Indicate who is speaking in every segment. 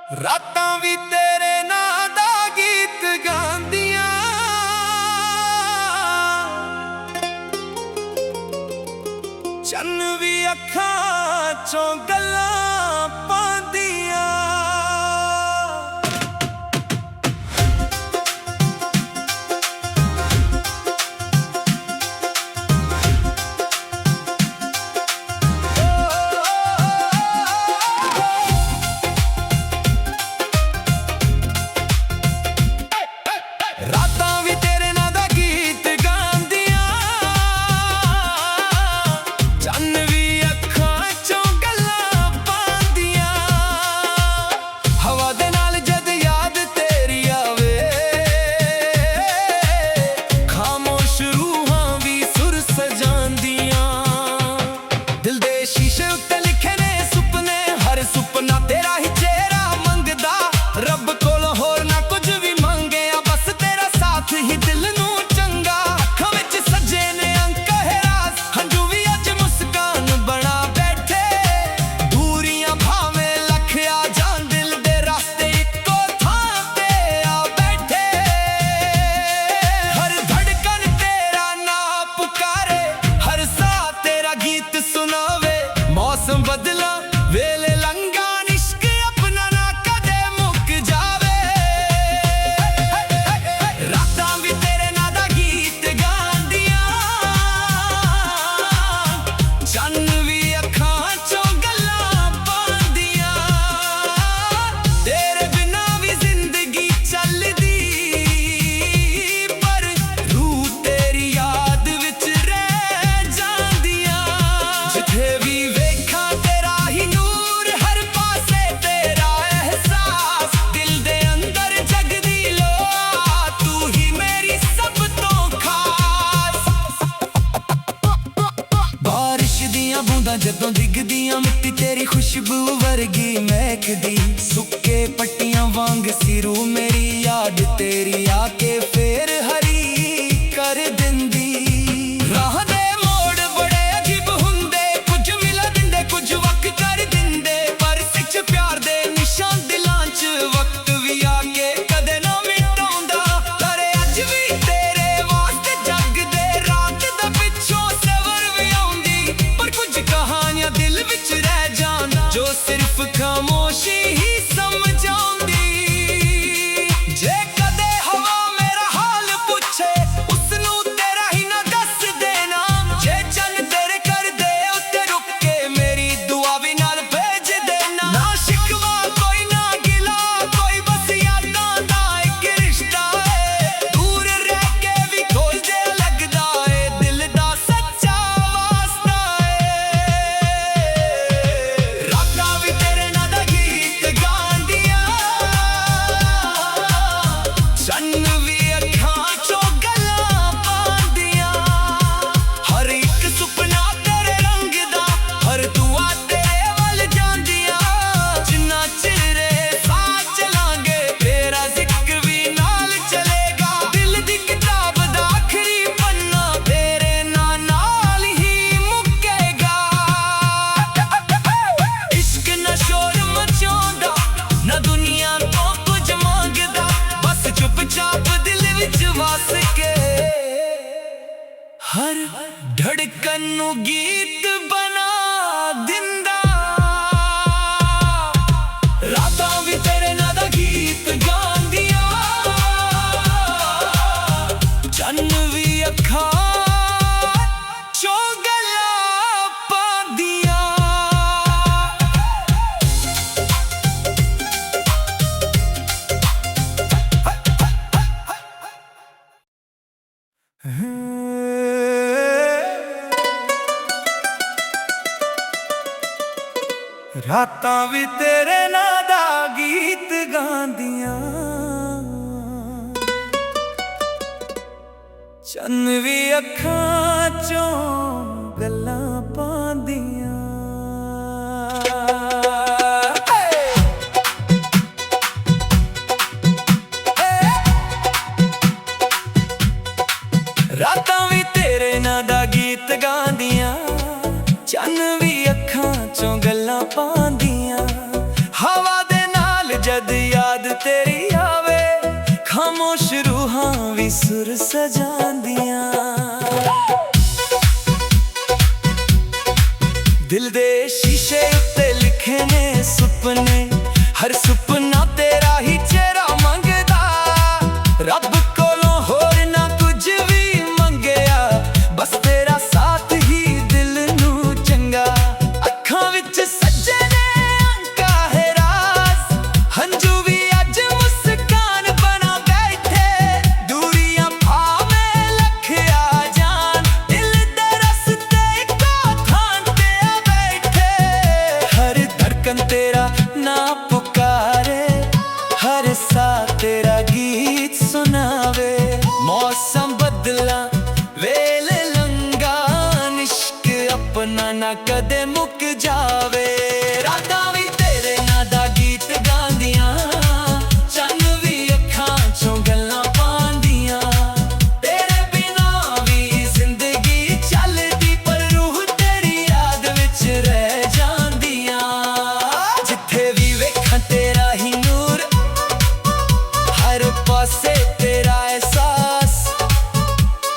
Speaker 1: रातां भी तेरे नां दा गीत गांदियां, चन्न भी अखां चों गल्लां पांदियां। रातां भी तेरे नां दा गीत गांदियां, चन्न भी अखां चों गल्लां पांदियां। हवा दे नाल जद याद तेरी आवे, खामोश रूहां भी सुर सजांदियां। दिल दे शीशे उत्ते लिखे ने सुपने, हर सुपना तेरा ही चेहरा मंगदा। रब कोलों होर ना कुछ भी मंगे, बस तेरा साथ ही दिल नू चंगा। अखां विच सजे ने अंक है राज, हंझू भी अज मुस्कान बना बैठे। दूरियां भावें लख आ जान, दिल दे रास्ते इक्को थां ते आ बैठे। हर धड़कन तेरा नाम पुकारे, हर साह तेरा गीत सुनावे। मौसम बदला वेले लंघा, इश्क अपना ना कदे मुक जावे। रातां भी तेरे नां दा गीत गांदियां, चन्न भी अखां चों गल्लां पांदियां। तेरे बिना भी जिंदगी चलदी, पर रूह तेरी याद विच रह जांदियां। जिथे भी वेखां तेरा ही नूर, हर पासे तेरा एहसास। दिल दे अंदर जगदी लोआ, तू ही मेरी सब तो खास। बारिश दियां बूंदां जदों डिगदियां, मिट्टी तेरी खुशबू वर्गी महकदी। सुक्के पट्टियां वांग सिरू मेरी याद तेरी आके फेर हरी कर दिंदी। राह दे मोड़ बड़े अजीब हुंदे, कुछ मिला दिंदे कुछ वक्त कर दिंदे। पर सिच प्यार दे निशान दिलां च वक्त भी आके कदे ना मिटाउंदा। करे अज भी तेरे वास्ते जगदे, रात दा पिछों सवर भी आउंदी। पर कुछ कहानियां दिल विच रह जान, जो सिर्फ खामोशी ही समझाउंदी। जे कदे हवा मेरा हाल पुछे, उसनू तेरा ही ना दस देना। जे चन्न तेरे कर दे उत्ते रुक के, मेरी दुआ भी नाल भेज देना। ना शिकवा कोई ना गिला कोई, बस यादां दा इक रिश्ता है। दूर रह के भी खोल दे लगदा है, दिल दा सच्चा वास्ता है। रातां भी तेरे नां दा गीत गांदियां, चन्न भी अखां चों गल्लां पांदियां। हर इक सुपना तेरे रंग दा, हर दुआ तेरे वल जांदियां। जिन्ना चिर साथ चलांगे, तेरा जिक्र भी नाल चलेगा। दिल दी किताब दा आखरी पन्ना, तेरे नाल ही मुकेगा। इश्क ना शोर मचाउंदा, ना दुनिया तो कुछ मंगदा। बस चुपचाप दिल विच वस के, हर धड़कन नू गीत बना दिंदा। रातां भी तेरे नां दा गीत गांदियां, चन्न भी अखां चों गल्लां पांदियां। रातां भी तेरे नां दा गीत गांदियां, चन्न भी अखां चों गल्लां पांदियां। रातां भी तेरे नां दा गीत गांदियां, चन्न भी अखां चों गल्लां पांदियां। हवा दे नाल जद याद तेरी आवे खामोश रूहां भी सुर सजांदियां। दिल दे शीशे उत्ते लिखे ने सुपने, हर सुपना तेरा ही चेहरा मंगदा। रब कोलों होर ना कुछ भी मंगया, बस तेरा साथ ही दिल नू चंगा। अखां विच सजे ने अंका है राज, हंजू भी अज मुस्कान बना बैठे। दूरियां भावें लख आ जान, दिल दे रस्ते इक्को थां ते आ बैठे। हर धड़कन तेरा ना पुकारे, हर सा तेरा गीत सुनावे। मौसम बदला वेल लंगा, इश्क अपना ना कदे मुक जावे। रातां भी तेरे नां दा गीत गांदियां, चन्न भी अखां चों गल्लां पांदियां। तेरे बिना भी जिंदगी चलदी, पर रूह तेरी याद विच रह जांदियां। जिथे भी वेखां तेरा ही नूर, हर पासे तेरा एहसास।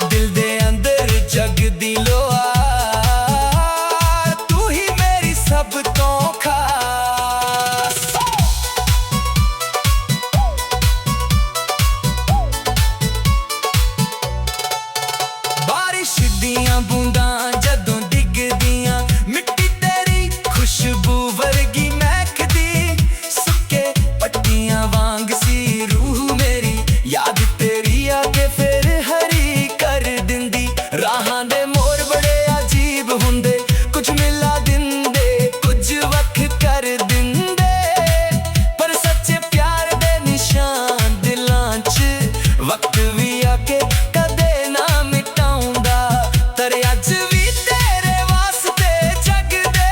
Speaker 1: दिल दे अंदर जगदी लोआ, तू ही मेरी सब तो खास। बारिश दियां बूंदां जदों डिगदियां, मिट्टी तेरी खुशबू वर्गी महकदी। सुक्के पत्तियां वांग सी रूह मेरी, याद तेरी आके फिर हरी कर दिंदी। राहां दे मोड़ बड़े अजीब हुंदे, कुछ मिला दिंदे कुछ वख कर दिंदे। पर सच्चे प्यार दे निशान दिलां च वक्त भी आके कदे ना मिटाउंदा। तर अज भी तेरे वास्ते जगदे,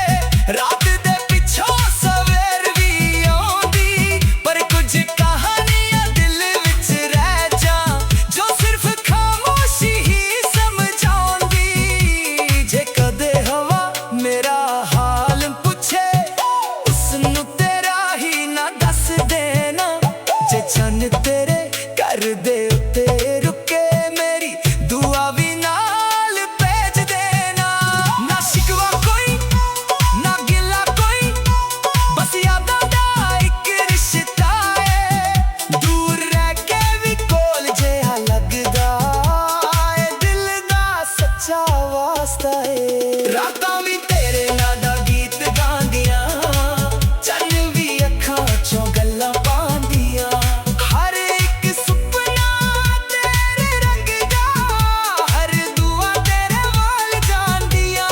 Speaker 1: रात दे पिछों सवेर भी आउंदी। पर कुछ कहानियां दिल विच रह जा, जो सिर्फ खामोशी ही समझाउंदी। जे कदे हवा मेरा हाल पुछे, उसनू तेरा ही ना दस देना। जे चन्न तेरे कर दे उत्ते रुके, मेरी दुआ भी नाल भेज देना। ना शिकवा कोई ना गिला कोई, बस यादां दा इक रिश्ता है। दूर रह के भी कोल जिहा लगदा है, दिल दा सच्चा वास्ता है। रातां भी तेरे नां दा गीत गांदियां, चन्न भी अखां चों गल्लां पांदियां। हर एक सुपना तेरे रंग दा, हर दुआ तेरे वाल जांदियां।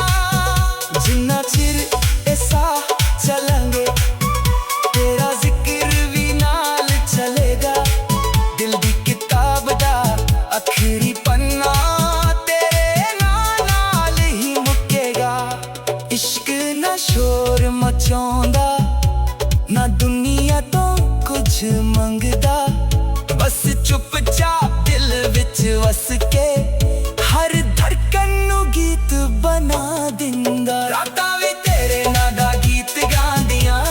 Speaker 1: जिन्ना चिर ए साह चलांगे, तेरा जिक्र भी नाल चलेगा। दिल दी किताब दा आखिरी पन्ना तेरे नाल ही मुकेगा। इश्क ना शोर मचाउंदा, ना दुनिया तो कुछ मंगदा। बस चुपचाप दिल विच वस के, हर धड़कन नू गीत बना दिंदा। रातां भी तेरे नां दा गीत गांदियां,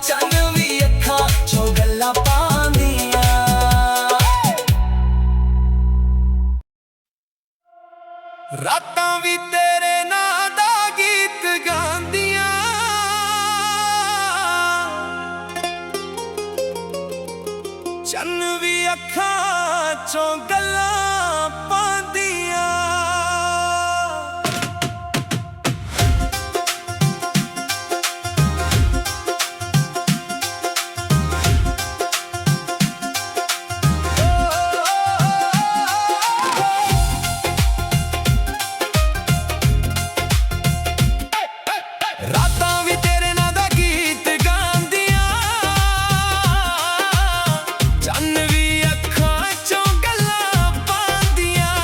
Speaker 1: चन्न भी अखां चों गल्लां पांदियां। रातां भी तेरे नां दा गीत गांदियां, चन्न भी अखां चों गल्लां पांदियां। रातां भी तेरे नां दा गीत गांदियां, चन्न भी अखां चों गल्लां पांदियां।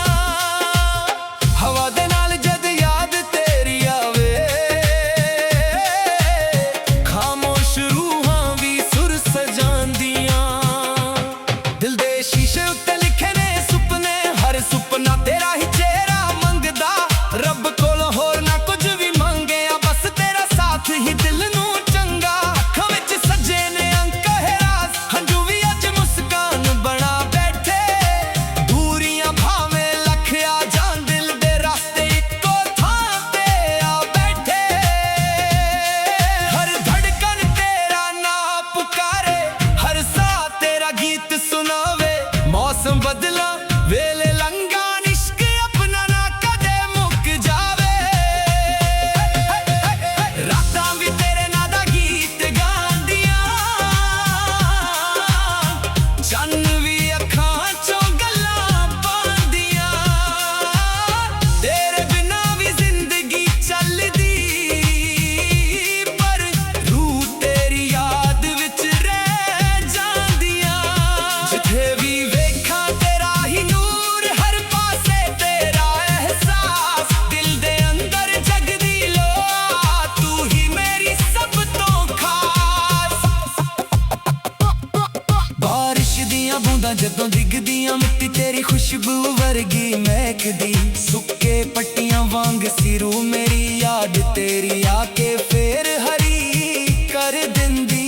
Speaker 1: ਬੂੰਦਾਂ ਜਦੋਂ ਡਿੱਗਦੀਆਂ ਮਿੱਟੀ ਤੇਰੀ ਖੁਸ਼ਬੂ ਵਰਗੀ ਮਹਿਕਦੀ ਸੁੱਕੇ ਪੱਟੀਆਂ ਵਾਂਗ ਸਿਰੂ ਮੇਰੀ ਯਾਦ ਤੇਰੀ ਆ ਕੇ ਫੇਰ ਹਰੀ ਕਰ ਦਿੰਦੀ।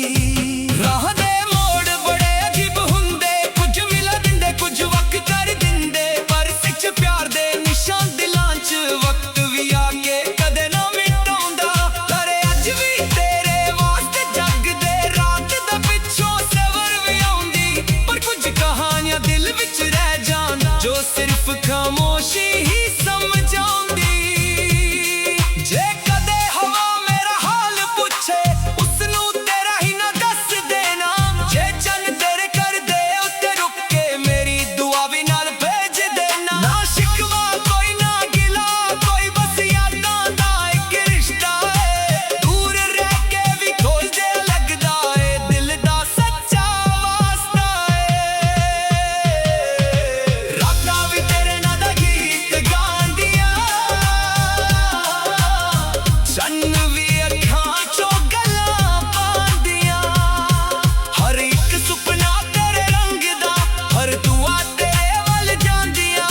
Speaker 1: ਰਾਹ ਦੇ ਮੋੜ ਬੜੇ ਅਜੀਬ ਹੁੰਦੇ, ਕੁਝ ਮਿਲਾ ਦਿੰਦੇ ਕੁਝ ਵਕ ਕਰ ਦਿੰਦੇ, ਪਰ ਸੱਚ ਪਿਆਰ ਦੇ ਨਿਸ਼ਾਨ ਦਿਲਾਂ 'ਚ ਵਕਤ ਵੀ ਆ ਕੇ ਕਦੇ ਨਾ ਮਿਟਾਉਂਦਾ। ਪਰ ਅੱਜ ਵੀ ਤੇਰੇ ਵਾਸਤੇ ਜਗਦੇ ਰਾਤ ਦਾ ਪਿੱਛੋਂ ਸਵਰ ਵੀ ਆਉਂਦੀ, ਪਰ ਕੁਝ ਕਹਾਣੀਆਂ ਦਿਲ ਵਿੱਚ ਰਹਿ ਜਾਣ ਜੋ ਸਿਰਫ ਖਾਮੋਸ਼ੀ ਹੀ ਸਮਝਾਉਂਦੀ। ਜੇ ਕਦੇ ਹਵਾ ਮੇਰਾ ਹਾਲ ਪੁੱਛੇ ਉਸਨੂੰ ਤੇਰਾ ਹੀ ਨਾ ਦੱਸ ਦੇਣਾ, ਜੇ ਚੰਨ ਤੇਰੇ ਘਰ ਦੇ ਉੱਤੇ ਰੁਕ ਕੇ ਮੇਰੀ ਦੁਆ ਵੀ ਨਾਲ ਭੇਜ ਦੇਣਾ। ਨਾ ਸ਼ਿਕਵਾ ਕੋਈ ਨਾ ਗਿਲਾ ਕੋਈ, ਬਸ ਯਾਦਾਂ ਦਾ ਇੱਕ ਰਿਸ਼ਤਾ ਏ, ਦੂਰ ਰਹਿ ਕੇ ਵੀ ਖੋਲ ਜੇ ਲੱਗਦਾ ਏ ਦਿਲ ਦਾ ਸੱਚਾ ਵਾਸਤਾ ਏ। ਰਾਤਾਂ ਵੀ ਤੇਰੇ ਨਾਂ ਦਾ ਗੀਤ ਗਾਉਂਦੀਆਂ, ਚੰਨ ਵੀ ਅੱਖਾਂ 'ਚੋਂ ਗੱਲਾਂ ਪਾਉਂਦੀਆਂ, ਹਰ ਇੱਕ ਸੁਪਨਾ ਤੇਰੇ ਰੰਗ ਦਾ, ਹਰ ਦੁਆ ਤੇਰੇ ਵੱਲ ਜਾਂਦੀਆਂ।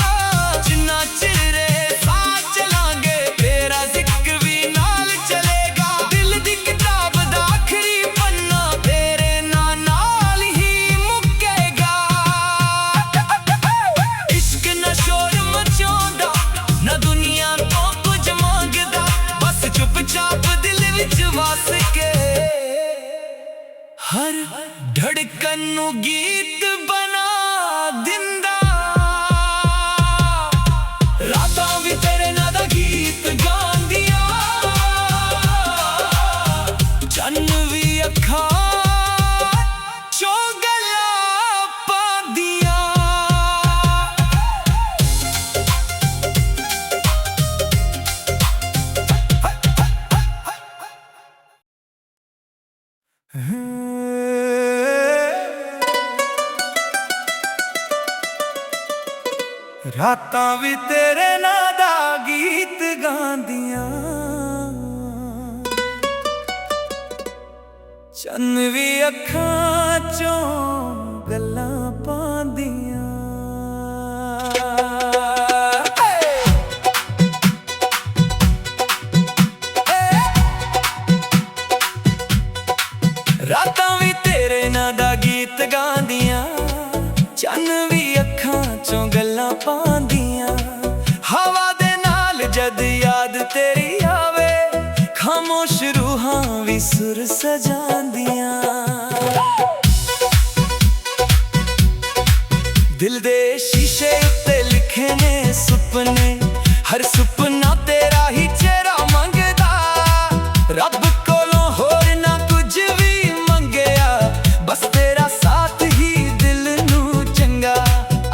Speaker 1: ਜਿੰਨਾ ਚਿਰ ਸਾਥ ਚਲਾਂਗੇ ਤੇਰਾ ਜ਼ਿਕਰ ਵੀ ਨਾਲ ਚਲੇਗਾ, ਦਿਲ ਦੀ ਕਿਤਾਬ ਦਾ ਆਖਰੀ ਪੰਨਾ ਤੇਰੇ ਨਾਂ ਨਾਲ ਹੀ ਮੁੱਕੇਗਾ। ਇਸ਼ਕ ਨਾ ਸ਼ੋਰ ਮਚਾਉਂਦਾ ਨਾ ਦੁਨੀਆ ਤੋਂ ਕੁਝ ਮੰਗਦਾ, ਬਸ ਚੁੱਪਚਾਪ ਦਿਲ ਵਿੱਚ ਵਸ ਕੇ ਹਰ ਧੜਕਨ ਨੂੰ ਗੀਤ ਬਣਾ ਦਿੰਦਾ। ਰਾਤਾਂ ਵੀ ਤੇਰੇ ਨਾਂ ਦਾ ਗੀਤ ਗਾਉਂਦੀਆਂ, ਚੰਨ ਵੀ ਅੱਖਾਂ 'ਚੋਂ ਗੱਲਾਂ ਪਾਉਂਦੀਆਂ। ਰਾਤਾਂ ਵੀ ਤੇਰੇ ਨਾਂ ਦਾ ਗੀਤ ਗਾਉਂਦੀਆਂ, ਚੰਨ ਵੀ ਅੱਖਾਂ 'ਚੋਂ ਗੱਲਾਂ ਪਾਉਂਦੀਆਂ। ਰਾਤਾਂ ਵੀ ਤੇਰੇ ਨਾਂ ਦਾ ਗੀਤ ਗਾਉਂਦੀਆਂ, ਚੰਨ ਵੀ ਅੱਖਾਂ 'ਚੋਂ ਗੱਲਾਂ ਪਾਉਂਦੀਆਂ। ਹਵਾ ਦੇ ਨਾਲ ਜਦ ਯਾਦ ਤੇਰੀ ਆਵੇ, ਖਾਮੋਸ਼ ਰੂਹਾਂ ਵੀ ਸੁਰ ਸਜਾਉਂਦੀਆਂ। ਦਿਲ ਦੇ ਸ਼ੀਸ਼ੇ ਉੱਤੇ ਲਿਖੇ ਨੇ ਸੁਪਨੇ, ਹਰ ਸੁਪਨਾ ਤੇਰਾ ਹੀ ਚਿਹਰਾ ਮੰਗਦਾ। ਰੱਬ ਕੋਲੋਂ ਹੋਰ ਨਾ ਕੁਝ ਵੀ ਮੰਗਿਆ, ਬਸ ਤੇਰਾ ਸਾਥ ਹੀ ਦਿਲ ਨੂੰ ਚੰਗਾ।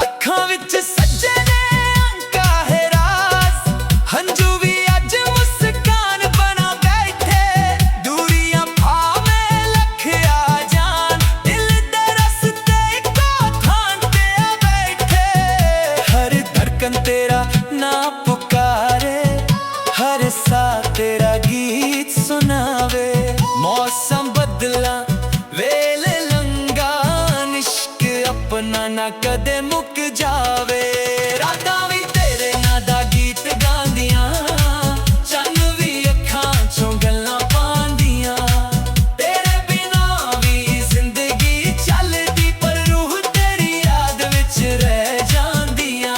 Speaker 1: ਅੱਖਾਂ ਵਿੱਚ ਸੱਜੇ ਨੇ ਅੰਕਾ ਹੈ ਰਾਜ਼, ਹੰਝੂ ਵੀ ਅੱਜ ਮੁਸਕਾਨ ਬਣਾ ਬੈਠੇ। ਦੂਰੀਆਂ ਭਾਵੇਂ ਲੱਖ ਆ ਜਾਣ, ਦਿਲ ਦੇ ਰਸਤੇ ਇੱਕੋ ਥਾਂ ਤੇ ਆ ਬੈਠੇ। ਹਰ ਧੜਕਨ ਤੇਰਾ ਨਾ ਪੁਕਾਰੇ, ਹਰ ਸਾਹ ਤੇਰਾ ਗੀਤ ਸੁਣਾਵੇ। ਮੌਸਮ ਬਦਲਾਂ ਵੇਲੇ ਲੰਘਾਂ, ਇਸ਼ਕ ਆਪਣਾ ਨਾ ਕਦੇ ਮੁੱਕ ਜਾਵੇ। ਰਾਤਾਂ ਵੀ ਤੇਰੇ ਨਾਂ ਦਾ ਗੀਤ ਗਾਉਂਦੀਆਂ, ਚੰਨ ਵੀ ਅੱਖਾਂ 'ਚੋਂ ਗੱਲਾਂ ਪਾਉਂਦੀਆਂ। ਤੇਰੇ ਬਿਨਾਂ ਵੀ ਜ਼ਿੰਦਗੀ ਚੱਲਦੀ, ਪਰ ਰੂਹ ਤੇਰੀ ਯਾਦ ਵਿੱਚ ਰਹਿ ਜਾਂਦੀਆਂ।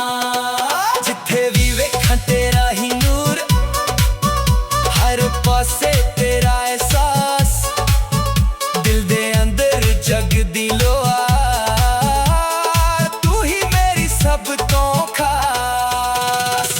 Speaker 1: ਜਿੱਥੇ ਵੀ ਵੇਖਾਂ ਤੇਰਾ ਹੀ ਨੂਰ, ਹਰ ਪਾਸੇ ਤੇਰਾ ਅਹਿਸਾਸ, ਦਿਲ ਦੇ ਅੰਦਰ ਜਗਦੀ ਲੋਆ। ਤੂੰ ਹੀ ਮੇਰੀ ਸਭ ਤੋਂ ਖਾਸ।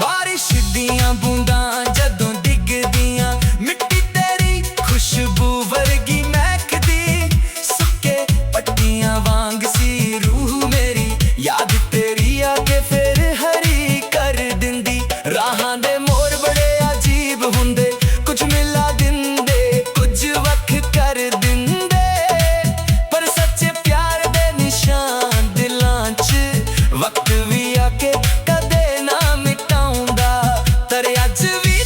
Speaker 1: ਬਾਰਿਸ਼ ਦੀਆਂ ਬੂੰਦਾਂ ਜਦੋਂ ਡਿੱਗਦੀਆਂ, ਮਿੱਟੀ ਤੇਰੀ ਖੁਸ਼ਬੂ ਵਰਗੀ ਮਹਿਕਦੀ, ਸੁੱਕੇ ਪੱਟੀਆਂ ਵਾਂਗ ਸੀ ਰੂਹ ਮੇਰੀ, ਯਾਦ ਤੇਰੀ ਆ ਕੇ ਫੇਰ ਹਰੀ ਕਰ ਦਿੰਦੀ। ਰਾਹਾਂ ਦੇ ਮੋੜ ਬੜੇ ਅਜੀਬ ਹੁੰਦੇ, ਕੁਝ ਮਿਲਾ ਦਿੰਦੇ ਕੁਝ ਵੱਖ ਕਰ ਦਿੰਦੇ, ਪਰ ਸੱਚੇ ਪਿਆਰ ਦੇ ਨਿਸ਼ਾਨ ਦਿਲਾਂ 'ਚ ਵਕਤ ਵੀ ਆ ਕੇ ਕਦੇ ਨਾ ਮਿਟਾਉਂਦਾ। ਪਰ ਅੱਜ ਵੀ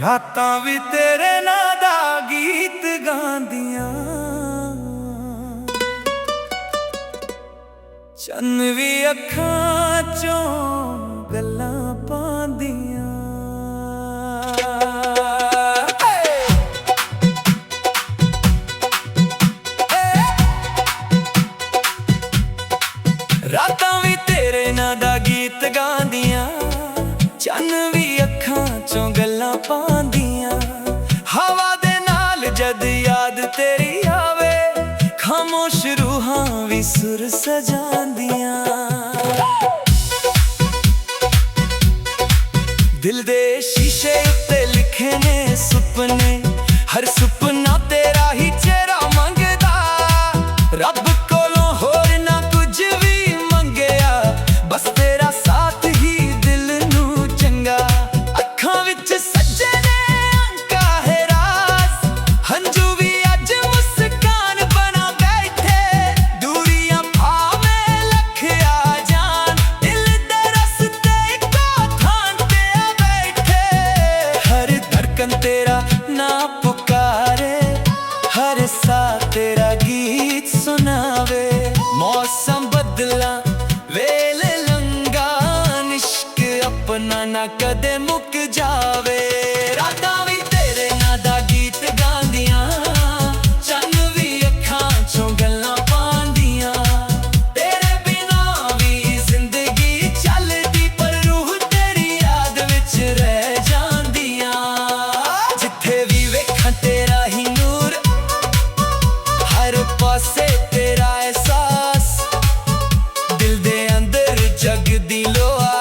Speaker 1: ਰਾਤਾਂ ਵੀ ਤੇਰੇ ਨਾਂ ਦਾ ਗੀਤ ਗਾਉਂਦੀਆਂ, ਚੰਨ ਵੀ ਅੱਖਾਂ ਚੋਂ ਗੱਲਾਂ ਪਾਉਂਦੀਆਂ। ਰਾਤਾਂ ਵੀ ਤੇਰੇ ਨਾਂ ਦਾ ਗੀਤ ਗਾਉਂਦੀਆਂ, ਚੰਨ ਵੀ ਅੱਖਾਂ ਚੋਂ ਗੱਲਾਂ ਪਾਉਂਦੀਆਂ। ਹਵਾ ਦੇ ਨਾਲ ਜਦ ਯਾਦ ਤੇਰੀ ਆਵੇ, ਖਾਮੋਸ਼ ਰੂਹਾਂ ਵੀ ਸੁਰ ਸਜਾਉਂਦੀਆਂ। ਦਿਲ ਦੇ ਸ਼ੀਸ਼ੇ ਉੱਤੇ ਲਿਖੇ ਨੇ ਸੁਪਨੇ, ਹਰ ਸੁਪਨਾ ਤੇਰਾ ਹੀ ਚਿਹਰਾ ਮੰਗਦਾ। ਰੱਬ ਕੋਲੋਂ ਹੋਰ ਨਾ ਕੁਝ ਵੀ ਮੰਗਿਆ, ਬਸ ਤੇਰਾ ਸਾਥ ਹੀ ਦਿਲ ਨੂੰ ਚੰਗਾ। ਅੱਖਾਂ ਵਿੱਚ ਸੱਜੇ ਨੇ ਅੰਕਾ ਹੈ ਰਾਜ਼, ਹੰਝੂ ਵੀ ਅੱਜ ਮੁਸਕਾਨ ਬਣਾ ਬੈਠੇ। ਦੂਰੀਆਂ ਭਾਵੇਂ ਲੱਖ ਆ ਜਾਣ, ਦਿਲ ਦੇ ਰਸਤੇ ਇੱਕੋ ਥਾਂ ਤੇ ਆ ਬੈਠੇ। ਹਰ ਧੜਕਨ ਤੇਰਾ ਨਾਂ ਪੁਕਾਰੇ, ਹਰ ਸਾਹ ਤੇਰਾ ਗੀਤ ਸੁਣਾਵੇ। ਮੌਸਮ ਬਦਲਾਂ ਵੇਲੇ ਲੰਘਾਂ, ਇਸ਼ਕ ਆਪਣਾ ਨਾ ਕਦੇ ਮੁੱਕ ਜਾਵੇ। ਰਾਤਾਂ ਵੀ ਤੇਰੇ ਨਾਂ ਦਾ ਗੀਤ ਗਾਉਂਦੀਆਂ, ਚੰਨ ਵੀ ਅੱਖਾਂ ਚੋਂ ਗੱਲਾਂ ਪਾਉਂਦੀਆਂ। ਤੇਰੇ ਬਿਨਾਂ ਵੀ ਜ਼ਿੰਦਗੀ ਚੱਲਦੀ, ਪਰ ਰੂਹ ਤੇਰੀ ਯਾਦ ਵਿੱਚ ਰਹਿ ਜਾਂਦੀਆਂ। ਜਿੱਥੇ ਵੀ ਵੇਖਾਂ ਤੇਰਾ ਹੀ ਨੂਰ, ਹਰ ਪਾਸੇ ਤੇਰਾ ਅਹਿਸਾਸ। ਦਿਲ ਦੇ ਅੰਦਰ ਜਗਦੀ ਲੋਆ,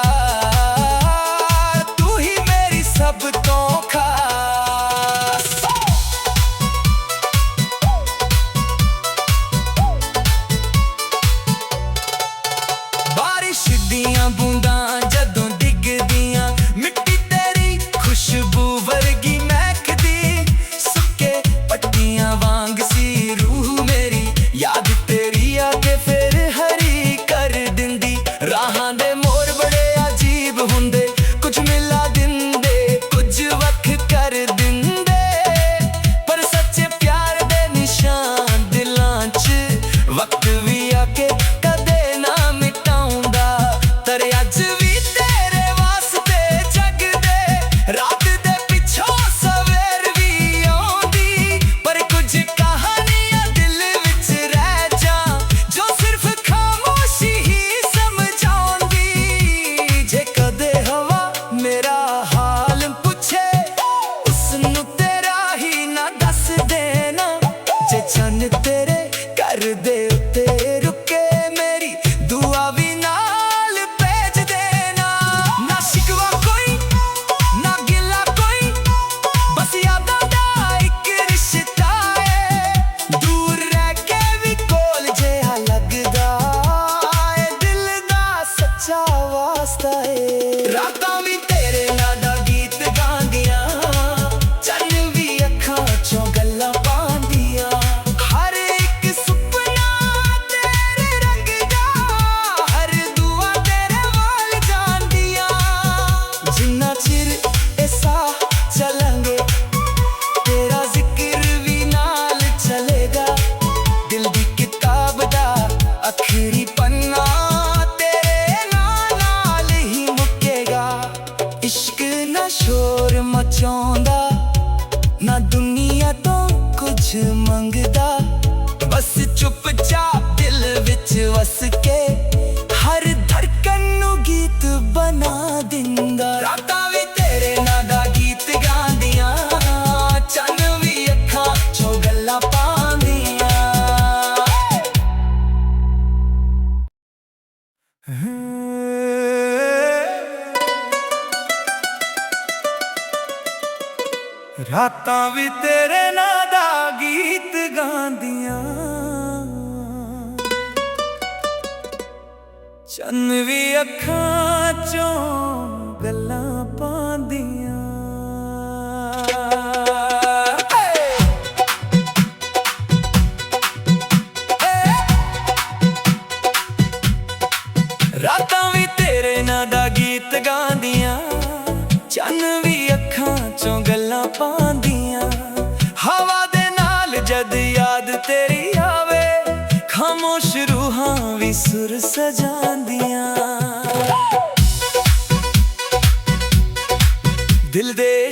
Speaker 1: ਤੂੰ ਹੀ ਮੇਰੀ ਸਭ ਤੋਂ ਖਾਸ। ਬਾਰਿਸ਼ ਦੀਆਂ ਬੂੰਦਾਂ ਜਦੋਂ ਡਿੱਗਦੀਆਂ, ਮਿੱਟੀ ਤੇਰੀ ਖੁਸ਼ਬੂ ਵਰਗੀ ਮਹਿਕਦੀ। ਸੁੱਕੇ ਪੱਤੀਆਂ ਵਾਂਗ ਸੀ ਰੂਹ ਮੇਰੀ, ਯਾਦ ਤੇਰੀ ਆ ਕੇ ਫਿਰ ਹਰੀ ਕਰ ਦਿੰਦੀ। ਰਾਹਾਂ ਦੇ ਮੋੜ ਬੜੇ ਅਜੀਬ ਹੁੰਦੇ, ਕੁਝ ਮਿਲਾ ਦਿੰਦੇ, ਕੁਝ ਵੱਖ ਕਰ ਦਿੰਦੇ। ਪਰ ਸੱਚੇ ਪਿਆਰ ਦੇ ਨਿਸ਼ਾਨ ਦਿਲਾਂ 'ਚ ਵਕਤ ਵੀ ਆ ਕੇ ਕਦੇ ਨਾ ਮਿਟਾਉਂਦਾ। ਪਰ ਅੱਜ ਵੀ ਤੇਰੇ ਵਾਸਤੇ ਜਗਦੇ, ਰਾਤ ਦੇ ਪਿੱਛੋਂ ਸਵੇਰ ਵੀ ਆਉਂਦੀ। ਪਰ ਕੁਝ ਕਹਾਣੀਆਂ ਦਿਲ ਵਿੱਚ ਰਹਿ ਜਾ, ਜੋ ਸਿਰਫ ਖਾਮੋਸ਼ੀ ਹੀ ਸਮਝਾਉਂਦੀ। ਜੇ ਕਦੇ ਹਵਾ ਮੇਰਾ ਹਾਲ ਪੁੱਛੇ, ਉਸਨੂੰ ਤੇਰਾ ਹੀ ਨਾ ਦੱਸ ਦੇਣਾ। ਜੇ ਚੰਨ ਤੇਰੇ ਘਰ ਦੇ ਉੱਤੇ ਰੁਕੇ, ਮੇਰੀ ਦੁਆ ਵੀ ਨਾਲ ਭੇਜ ਦੇਣਾ। ਨਾ ਸ਼ਿਕਵਾ ਕੋਈ, ਨਾ ਗਿਲਾ ਕੋਈ, ਬਸ ਯਾਦਾਂ ਦਾ ਇੱਕ ਰਿਸ਼ਤਾ ਏ। ਦੂਰ ਰਹਿ ਕੇ ਵੀ ਕੋਲ ਜਿਹਾ ਲੱਗਦਾ ਏ, ਦਿਲ ਦਾ ਸੱਚਾ ਵਾਸਤਾ ਏ। ਰਾਤਾਂ ਵੀ ਤੇਰੇ ਨਾਂ ਦਾ ਗੀਤ ਗਾਉਂਦੀਆਂ, ਚੰਨ ਵੀ ਅੱਖਾਂ ਚੋਂ ਗੱਲਾਂ ਪਾਉਂਦੀਆਂ। ਹਰ ਇੱਕ ਸੁਪਨਾ ਤੇਰੇ ਰੰਗ ਦਾ, ਹਰ ਦੁਆ ਤੇਰੇ ਵੱਲ ਜਾਂਦੀਆਂ। ਜਿੰਨਾ ਚਿਰ ਇਹ ਸਾਹ ਚੱਲਾਂਗੇ, ਤੇਰਾ ਜ਼ਿਕਰ ਵੀ ਨਾਲ ਚਲੇਗਾ। ਦਿਲ ਦੀ ਕਿਤਾਬ ਦਾ ਆਖਰੀ ਪੰਨਾ ਤੇਰੇ ਨਾਂ ਨਾਲ ਹੀ ਮੁੱਕੇਗਾ। ਇਸ਼ਕ ਨਾ ਸ਼ੋਰ ਮਚਾਉਂਦਾ, ਨਾ ਦੁਨੀਆ ਤੋਂ ਕੁਝ ਮੰਗਦਾ। ਬਸ ਚੁੱਪਚਾਪ ਦਿਲ ਵਿੱਚ ਵਸ ਕੇ, ਹਰ ਧੜਕਨ ਨੂੰ ਗੀਤ ਬਣਾ ਦਿੰਦਾ। ਰਾਤਾਂ ਵੀ ਤੇਰੇ ਨਾਂ ਦਾ ਗੀਤ ਗਾਉਂਦੀਆਂ, ਚੰਨ ਵੀ ਅੱਖਾਂ ਚੋਂ ਗੱਲਾਂ ਪਾਉਂਦੀਆਂ। ਰਾਤਾਂ ਵੀ ਤੇਰੇ ਨਾਂ ਦਾ ਗੀਤ ਗਾਉਂਦੀਆਂ, ਚੰਨ ਵੀ ਅੱਖਾਂ ਚੋਂ ਗੱਲਾਂ ਪਾਉਂਦੀਆਂ। ਰਾਤਾਂ ਵੀ ਤੇਰੇ ਨਾਂ ਦਾ ਗੀਤ ਗਾਉਂਦੀਆਂ, ਚੰਨ ਵੀ ਅੱਖਾਂ ਚੋਂ ਗੱਲਾਂ ਪਾਉਂਦੀਆਂ। ਹਵਾ ਦੇ ਨਾਲ ਜਦ ਯਾਦ ਤੇਰੀ ਆਵੇ, ਖਾਮੋਸ਼ ਰੂਹਾਂ ਵੀ ਸੁਰ ਸਜਾਉਂਦੀਆਂ। ਦਿਲ ਦੇ